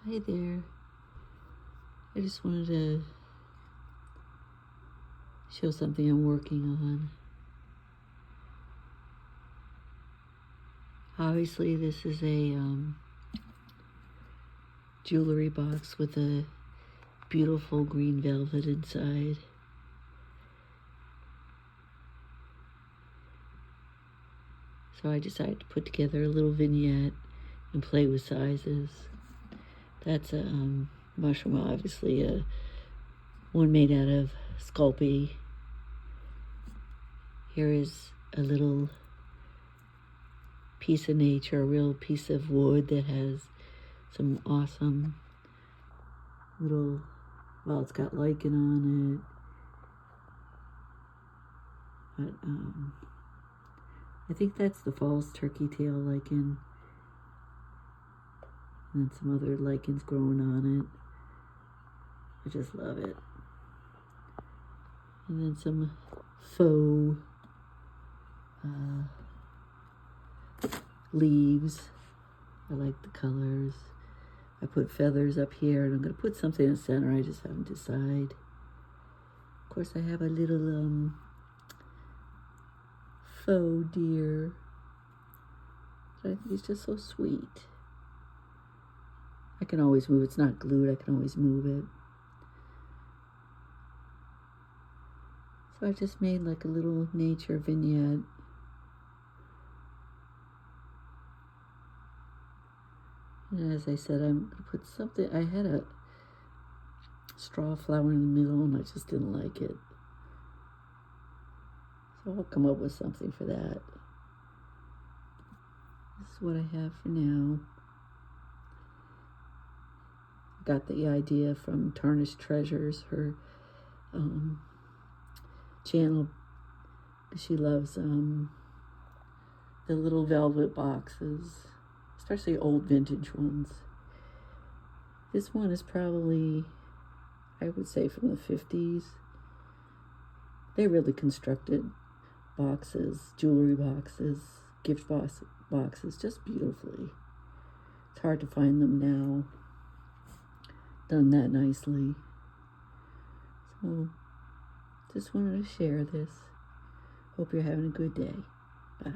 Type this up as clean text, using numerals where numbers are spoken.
Hi there. I just wanted to show something I'm working on. Obviously, this is a jewelry box with a beautiful green velvet inside. So I decided to put together a little vignette and play with sizes. That's a mushroom, obviously, one made out of Sculpey. Here is a little piece of nature, a real piece of wood that has some awesome little, well, it's got lichen on it, but I think that's the false turkey tail lichen, and then some other lichens growing on it. I just love it. And then some faux leaves. I like the colors. I put feathers up here, and I'm going to put something in the center. I just haven't decided. Of course, I have a little faux deer. I think he's just so sweet. I can always move. It's not glued. I can always move it. So I just made like a little nature vignette. And as I said, I'm going to put something. I had a straw flower in the middle, and I just didn't like it. So I'll come up with something for that. This is what I have for now. Got the idea from Tarnished Treasures, her channel. She loves the little velvet boxes, especially old vintage ones. This one is probably, I would say, from the 50s. They really constructed boxes, jewelry boxes, gift boxes, just beautifully. It's hard to find them now, done that nicely. So, just wanted to share this. Hope you're having a good day. Bye.